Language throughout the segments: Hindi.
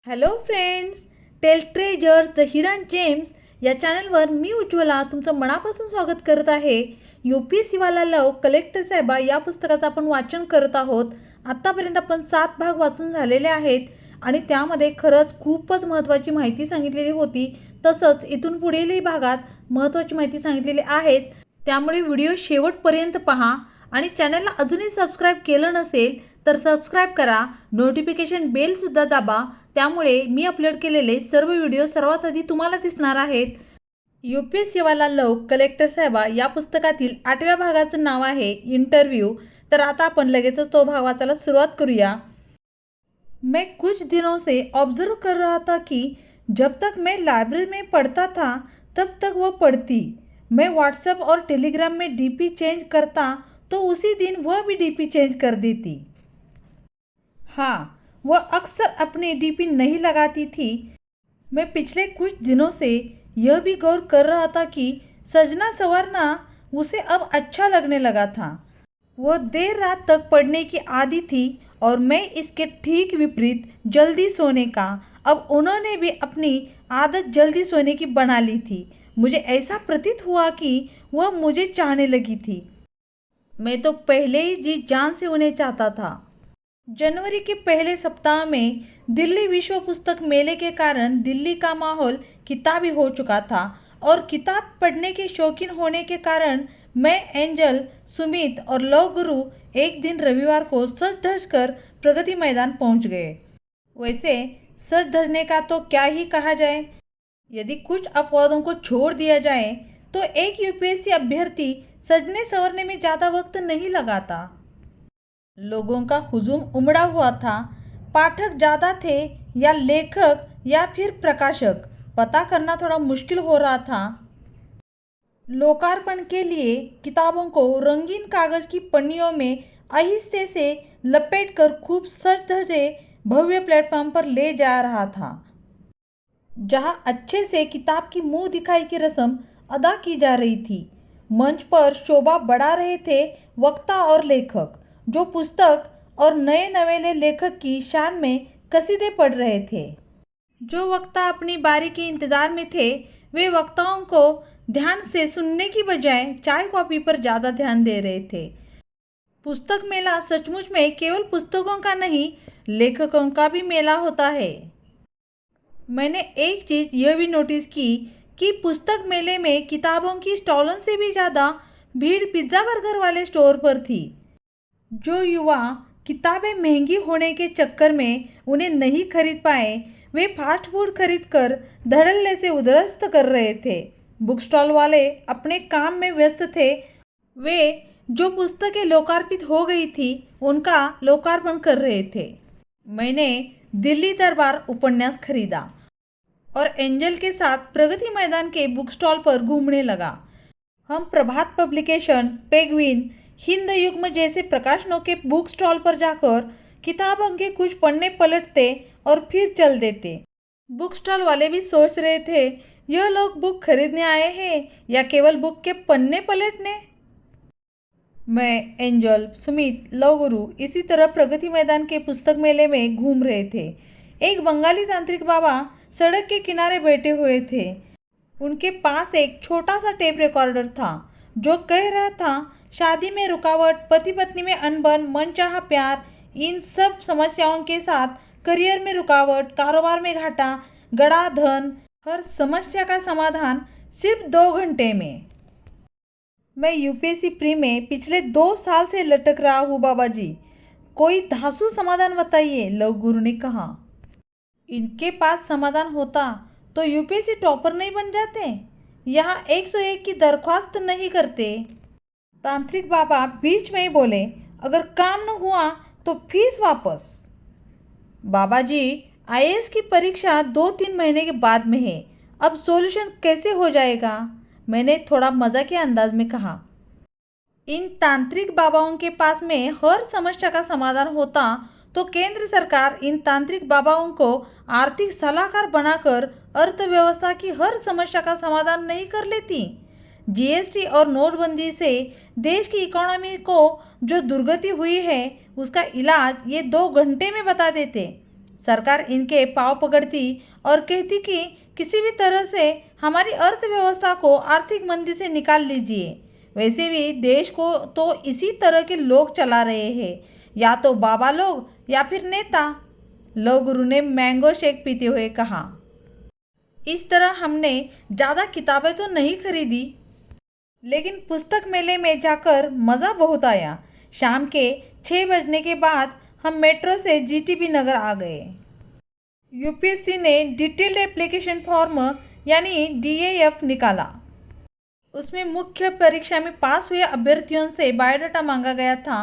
Hello friends, tale treasures the hidden gems या चॅनलवर मी उज्ज्वला तुमचं मनापासून स्वागत करत आहे. UPSCवाला लव कलेक्टर साहेबा या पुस्तकाचं आपण वाचन करत आहोत. आत्तापर्यंत आपण 7 भाग वाचून झालेले आहेत आणि त्यामध्ये खरंच खूपच महत्त्वाची माहिती सांगितलेली होती. तसंच इथून पुढीलही भागात महत्त्वाची माहिती सांगितलेली आहेच. त्यामुळे व्हिडिओ शेवटपर्यंत पहा आणि चॅनलला अजूनही सबस्क्राईब केलं नसेल तर सबस्क्राईब करा, नोटिफिकेशन बेलसुद्धा दाबा. त्यामुळे मी अपलोड केलेले सर्व व्हिडिओ सर्वात आधी तुम्हाला दिसणार आहेत. UPSCवाला लव कलेक्टर साहेबा या पुस्तकातील 8व्या भागाचं नाव आहे इंटरव्यू. तर आता आपण लगेचच तो भाग वाचायला सुरुवात करूया. मैं कुछ दिनों से ऑब्जर्व कर रहा था कि जब तक मैं लाइब्रेरी में पढ़ता था तब तक वह पढ़ती. मैं व्हाट्सएप और टेलीग्राम में DP चेंज करता तो उसी दिन वह भी DP चेंज कर देती. हाँ, वह अक्सर अपनी DP नहीं लगाती थी. मैं पिछले कुछ दिनों से यह भी गौर कर रहा था कि सजना संवरना उसे अब अच्छा लगने लगा था. वह देर रात तक पढ़ने की आदी थी और मैं इसके ठीक विपरीत जल्दी सोने का. अब उन्होंने भी अपनी आदत जल्दी सोने की बना ली थी. मुझे ऐसा प्रतीत हुआ कि वह मुझे चाहने लगी थी. मैं तो पहले ही जी जान से उन्हें चाहता था. जनवरी के पहले सप्ताह में दिल्ली विश्व पुस्तक मेले के कारण दिल्ली का माहौल किताबी हो चुका था और किताब पढ़ने के शौकीन होने के कारण मैं, एंजल, सुमित और लव गुरु एक दिन रविवार को सज धज कर प्रगति मैदान पहुंच गए. वैसे सज धजने का तो क्या ही कहा जाए. यदि कुछ अपवादों को छोड़ दिया जाए तो एक UPSC अभ्यर्थी सजने संवरने में ज़्यादा वक्त नहीं लगाता. लोगों का हुजूम उमड़ा हुआ था. पाठक ज़्यादा थे या लेखक या फिर प्रकाशक, पता करना थोड़ा मुश्किल हो रहा था. लोकार्पण के लिए किताबों को रंगीन कागज़ की पन्नियों में आहिस्ते से लपेटकर खूब सज धजे भव्य प्लेटफॉर्म पर ले जा रहा था, जहां अच्छे से किताब की मुंह दिखाई की रस्म अदा की जा रही थी. मंच पर शोभा बढ़ा रहे थे वक्ता और लेखक, जो पुस्तक और नए नवेले लेखक की शान में कसीदे पढ़ रहे थे. जो वक्ता अपनी बारी के इंतज़ार में थे वे वक्ताओं को ध्यान से सुनने की बजाय चाय कॉफ़ी पर ज़्यादा ध्यान दे रहे थे. पुस्तक मेला सचमुच में केवल पुस्तकों का नहीं, लेखकों का भी मेला होता है. मैंने एक चीज़ यह भी नोटिस की कि पुस्तक मेले में किताबों की स्टॉलों से भी ज़्यादा भीड़ पिज़्ज़ा बर्गर वाले स्टोर पर थी. जो युवा किताबें महंगी होने के चक्कर में उन्हें नहीं खरीद पाए, वे फास्ट फूड खरीदकर धड़ल्ले से उधरस्त कर रहे थे. बुक स्टॉल वाले अपने काम में व्यस्त थे. वे जो पुस्तकें लोकार्पित हो गई थी उनका लोकार्पण कर रहे थे. मैंने दिल्ली दरबार उपन्यास खरीदा और एंजल के साथ प्रगति मैदान के बुक स्टॉल पर घूमने लगा. हम प्रभात पब्लिकेशन, पेंगुइन, हिंद युग्म जैसे प्रकाशनों के बुक स्टॉल पर जाकर किताबों के कुछ पन्ने पलटते और फिर चल देते. बुक स्टॉल वाले भी सोच रहे थे, यह लोग बुक खरीदने आए हैं या केवल बुक के पन्ने पलटने. मैं, एंजल, सुमित, लव गुरु इसी तरह प्रगति मैदान के पुस्तक मेले में घूम रहे थे. एक बंगाली तांत्रिक बाबा सड़क के किनारे बैठे हुए थे. उनके पास एक छोटा सा टेप रिकॉर्डर था जो कह रहा था, शादी में रुकावट, पति पत्नी में अनबन, मनचाहा प्यार, इन सब समस्याओं के साथ करियर में रुकावट, कारोबार में घाटा, गड़ा धन, हर समस्या का समाधान सिर्फ 2 घंटे में. मैं UPSC प्री में पिछले 2 साल से लटक रहा हूँ बाबा जी, कोई धांसू समाधान बताइए, लव गुरु ने कहा. इनके पास समाधान होता तो UPSC टॉपर नहीं बन जाते. यहाँ 101 की दरख्वास्त नहीं करते. तांत्रिक बाबा बीच में ही बोले, अगर काम न हुआ तो फीस वापस. बाबा जी, IAS की परीक्षा 2-3 महीने के बाद में है, अब सॉल्यूशन कैसे हो जाएगा, मैंने थोड़ा मज़ा के अंदाज में कहा. इन तांत्रिक बाबाओं के पास में हर समस्या का समाधान होता तो केंद्र सरकार इन तांत्रिक बाबाओं को आर्थिक सलाहकार बनाकर अर्थव्यवस्था की हर समस्या का समाधान नहीं कर लेती. GST और नोटबंदी से देश की इकोनॉमी को जो दुर्गति हुई है उसका इलाज ये 2 घंटे में बता देते. सरकार इनके पाँव पकड़ती और कहती कि किसी भी तरह से हमारी अर्थव्यवस्था को आर्थिक मंदी से निकाल लीजिए। वैसे भी देश को तो इसी तरह के लोग चला रहे हैं, या तो बाबा लोग या फिर नेता। लव गुरु ने मैंगो शेक पीते हुए कहा। इस तरह हमने ज़्यादा किताबें तो नहीं खरीदी, लेकिन पुस्तक मेले में जाकर मज़ा बहुत आया। शाम के 6 बजने के बाद हम मेट्रो से जीटीबी नगर आ गए। यूपीएससी ने डिटेल्ड एप्लीकेशन फॉर्म यानी डीएएफ निकाला। उसमें मुख्य परीक्षा में पास हुए अभ्यर्थियों से बायोडाटा मांगा गया था।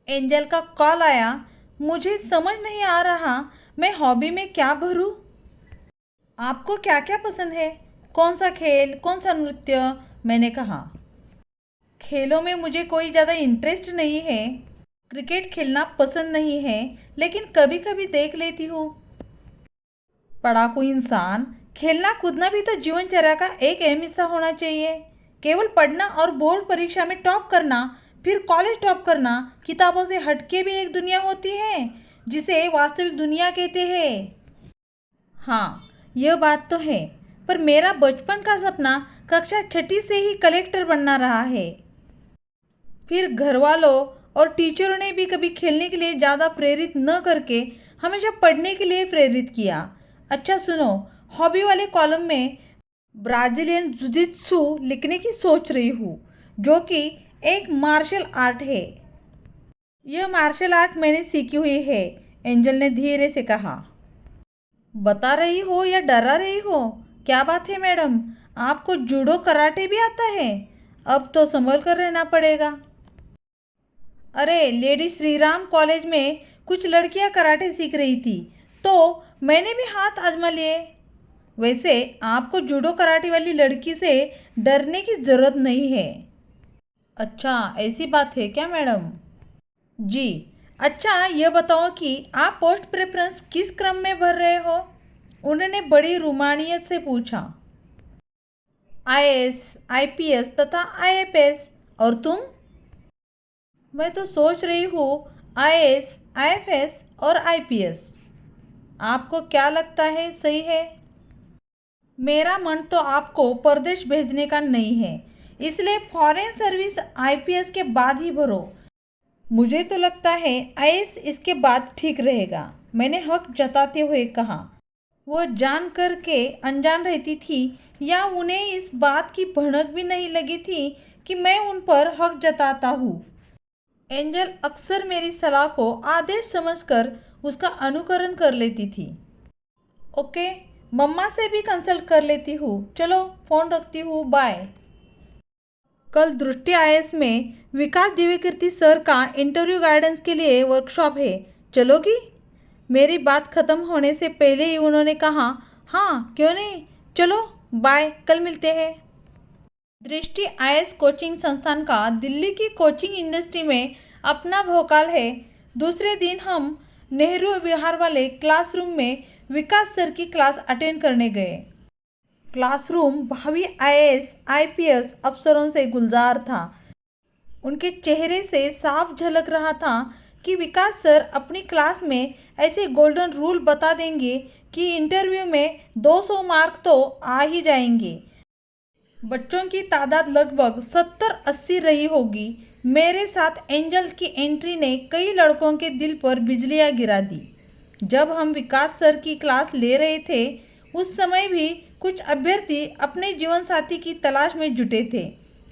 एंजल का कॉल आया। मुझे समझ नहीं आ रहा मैं हॉबी में क्या भरूं। आपको क्या क्या पसंद है? कौन सा खेल, कौन सा नृत्य? मैंने कहा। खेलों में मुझे कोई ज़्यादा इंटरेस्ट नहीं है। क्रिकेट खेलना पसंद नहीं है, लेकिन कभी कभी देख लेती हूँ। पढ़ाकू इंसान, खेलना कूदना भी तो जीवनचर्या का एक अहम हिस्सा होना चाहिए। केवल पढ़ना और बोर्ड परीक्षा में टॉप करना, फिर कॉलेज टॉप करना, किताबों से हटके भी एक दुनिया होती है जिसे वास्तविक दुनिया कहते हैं। हाँ, यह बात तो है, पर मेरा बचपन का सपना कक्षा 6 से ही कलेक्टर बनना रहा है। फिर घर वालों और टीचरों ने भी कभी खेलने के लिए ज़्यादा प्रेरित न करके हमेशा पढ़ने के लिए प्रेरित किया। अच्छा सुनो, हॉबी वाले कॉलम में ब्राज़ीलियन जुजित्सु लिखने की सोच रही हूँ, जो कि एक मार्शल आर्ट है। यह मार्शल आर्ट मैंने सीखी हुई है, एंजल ने धीरे से कहा। बता रही हो या डरा रही हो? क्या बात है मैडम, आपको जूडो कराटे भी आता है? अब तो संभल कर रहना पड़ेगा। अरे, लेडी श्रीराम कॉलेज में कुछ लड़कियां कराटे सीख रही थी, तो मैंने भी हाथ आजमा लिए। वैसे आपको जूडो कराटे वाली लड़की से डरने की ज़रूरत नहीं है। अच्छा, ऐसी बात है क्या मैडम? जी। अच्छा, यह बताओ कि आप पोस्ट प्रेफरेंस किस क्रम में भर रहे हो? उन्होंने बड़ी रुमानियत से पूछा। आईएएस, आईपीएस तथा आईएफएस। और तुम? मैं तो सोच रही हूँ आईएएस, आईएफएस और आईपीएस। आपको क्या लगता है सही है? मेरा मन तो आपको परदेश भेजने का नहीं है, इसलिए फॉरेन सर्विस आईपीएस के बाद ही भरो। मुझे तो लगता है आईएएस इसके बाद ठीक रहेगा, मैंने हक जताते हुए कहा। वो जान कर के अनजान रहती थी या उन्हें इस बात की भनक भी नहीं लगी थी कि मैं उन पर हक जताता हूँ। एंजल अक्सर मेरी सलाह को आदेश समझकर उसका अनुकरण कर लेती थी। ओके, मम्मा से भी कंसल्ट कर लेती हूँ। चलो, फ़ोन रखती हूँ, बाय। कल दृष्टि आईएएस में विकास दिव्यकीर्ति सर का इंटरव्यू गाइडेंस के लिए वर्कशॉप है, चलोगी? मेरी बात ख़त्म होने से पहले ही उन्होंने कहा। हाँ, क्यों नहीं, चलो, बाय, कल मिलते हैं। दृष्टि आईएएस कोचिंग संस्थान का दिल्ली की कोचिंग इंडस्ट्री में अपना भौकाल है। दूसरे दिन हम नेहरू विहार वाले क्लासरूम में विकास सर की क्लास अटेंड करने गए। क्लासरूम भावी आईएएस, आईपीएस अफसरों से गुलजार था। उनके चेहरे से साफ झलक रहा था कि विकास सर अपनी क्लास में ऐसे गोल्डन रूल बता देंगे कि इंटरव्यू में 200 मार्क तो आ ही जाएंगे। बच्चों की तादाद लगभग 70-80 रही होगी। मेरे साथ एंजल की एंट्री ने कई लड़कों के दिल पर बिजलियां गिरा दी। जब हम विकास सर की क्लास ले रहे थे, उस समय भी कुछ अभ्यर्थी अपने जीवन साथी की तलाश में जुटे थे।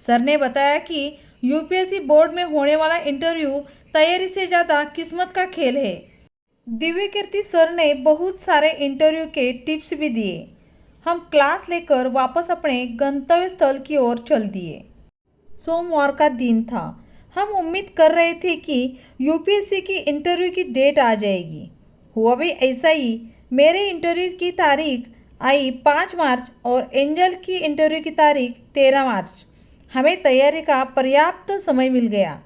सर ने बताया कि यूपीएससी बोर्ड में होने वाला इंटरव्यू तैयारी से ज़्यादा किस्मत का खेल है। दिव्यकीर्ति सर ने बहुत सारे इंटरव्यू के टिप्स भी दिए। हम क्लास लेकर वापस अपने गंतव्य स्थल की ओर चल दिए। सोमवार का दिन था। हम उम्मीद कर रहे थे कि यूपीएससी की इंटरव्यू की डेट आ जाएगी। हुआ भी ऐसा ही। मेरे इंटरव्यू की तारीख आई 5 मार्च और एंजल की इंटरव्यू की तारीख 13 मार्च। हमें तैयारी का पर्याप्त समय मिल गया।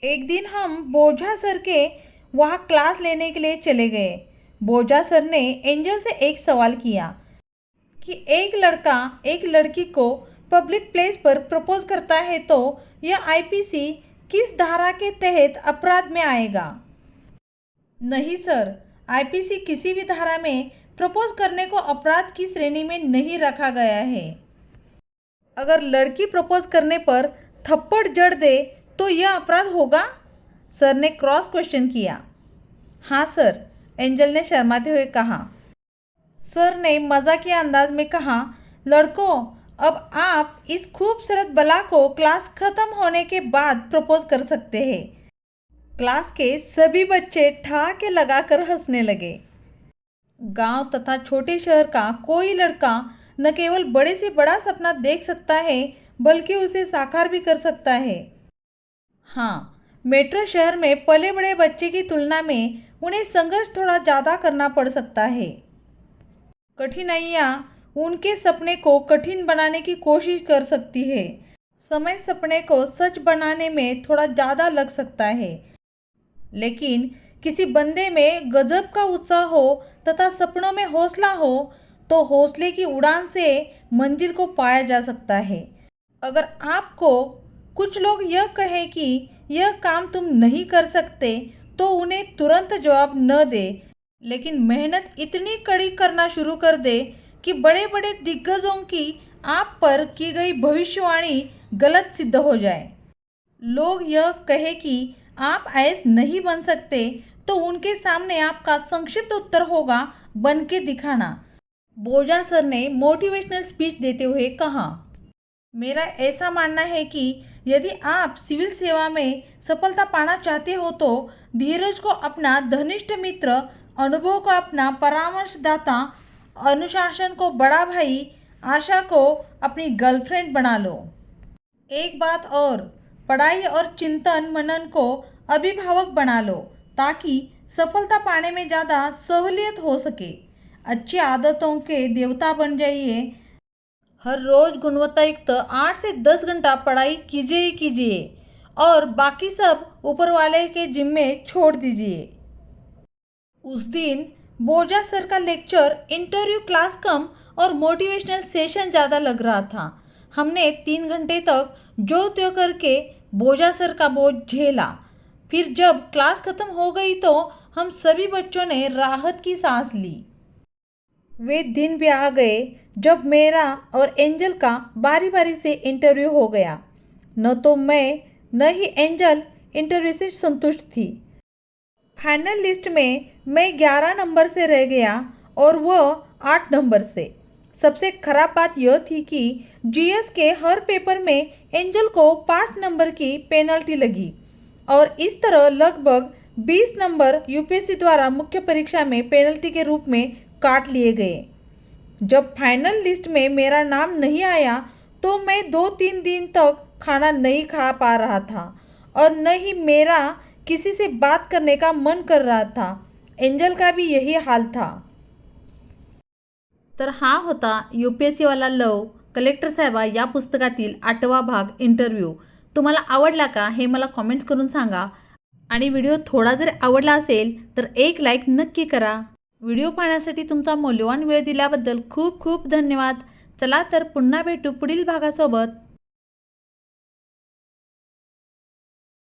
एक दिन हम बोझा सर के वहाँ क्लास लेने के लिए चले गए। बोझा सर ने एंजल से एक सवाल किया कि एक लड़का एक लड़की को पब्लिक प्लेस पर प्रपोज करता है तो यह आईपीसी किस धारा के तहत अपराध में आएगा? नहीं सर, आईपीसी किसी भी धारा में प्रपोज करने को अपराध की श्रेणी में नहीं रखा गया है। अगर लड़की प्रपोज करने पर थप्पड़ जड़ दे तो यह अपराध होगा? सर ने क्रॉस क्वेश्चन किया। हाँ सर, एंजल ने शर्माते हुए कहा। सर ने मजाकिया अंदाज में कहा, लड़कों, अब आप इस खूबसूरत बला को क्लास खत्म होने के बाद प्रपोज कर सकते हैं। क्लास के सभी बच्चे ठहाके लगाकर हंसने लगे। गांव तथा छोटे शहर का कोई लड़का न केवल बड़े से बड़ा सपना देख सकता है बल्कि उसे साकार भी कर सकता है। हाँ, मेट्रो शहर में पले बड़े बच्चे की तुलना में उन्हें संघर्ष थोड़ा ज़्यादा करना पड़ सकता है। कठिनाइयाँ उनके सपने को कठिन बनाने की कोशिश कर सकती है। समय सपने को सच बनाने में थोड़ा ज़्यादा लग सकता है, लेकिन किसी बंदे में गजब का उत्साह हो तथा सपनों में हौसला हो तो हौसले की उड़ान से मंजिल को पाया जा सकता है। अगर आपको कुछ लोग यह कहें कि यह काम तुम नहीं कर सकते तो उन्हें तुरंत जवाब न दे, लेकिन मेहनत इतनी कड़ी करना शुरू कर दे कि बड़े बड़े दिग्गजों की आप पर की गई भविष्यवाणी गलत सिद्ध हो जाए। लोग यह कहे कि आप आईएएस नहीं बन सकते तो उनके सामने आपका संक्षिप्त उत्तर होगा, बन के दिखाना। बोजा सर ने मोटिवेशनल स्पीच देते हुए कहा। मेरा ऐसा मानना है कि यदि आप सिविल सेवा में सफलता पाना चाहते हो तो धीरज को अपना घनिष्ठ मित्र, अनुभव को अपना परामर्शदाता, अनुशासन को बड़ा भाई, आशा को अपनी गर्लफ्रेंड बना लो। एक बात और, पढ़ाई और चिंतन मनन को अभिभावक बना लो ताकि सफलता पाने में ज़्यादा सहूलियत हो सके। अच्छी आदतों के देवता बन जाइए। हर रोज़ गुणवत्तायुक्त 8 से 10 घंटा पढ़ाई कीजिए ही कीजिए और बाकी सब ऊपर वाले के जिम्मे छोड़ दीजिए। उस दिन बोजा सर का लेक्चर इंटरव्यू क्लास कम और मोटिवेशनल सेशन ज़्यादा लग रहा था। हमने 3 घंटे तक जो त्यों करके बोजा सर का बोझ झेला। फिर जब क्लास खत्म हो गई तो हम सभी बच्चों ने राहत की सांस ली। वे दिन भी आ गए जब मेरा और एंजल का बारी बारी से इंटरव्यू हो गया। न तो मैं न ही एंजल इंटरव्यू से संतुष्ट थी। फाइनल लिस्ट में मैं 11 नंबर से रह गया और वह 8 नंबर से। सबसे खराब बात यह थी कि जीएस के हर पेपर में एंजल को 5 नंबर की पेनल्टी लगी और इस तरह लगभग 20 नंबर यूपीएससी द्वारा मुख्य परीक्षा में पेनल्टी के रूप में काट लिए गए। जब फाइनल लिस्ट में मेरा नाम नहीं आया तो मैं 2-3 दिन तक खाना नहीं खा पा रहा था और न ही मेरा किसी से बात करने का मन कर रहा था। एंजल का भी यही हाल था। तर हा होता यूपीएससी वाला लव कलेक्टर साहेबा या पुस्तकातील 8वा भाग इंटरव्ह्यू। तुम्हाला आवडला का हे मला कमेंट्स करून सांगा आणि व्हिडिओ थोडा जर आवडला असेल तर एक लाईक नक्की करा। व्हिडिओ पाहण्यासाठी तुमचा मौल्यवान वेळ दिल्याबद्दल खूप खूप धन्यवाद। चला तर पुन्हा भेटू पुढील भागासोबत।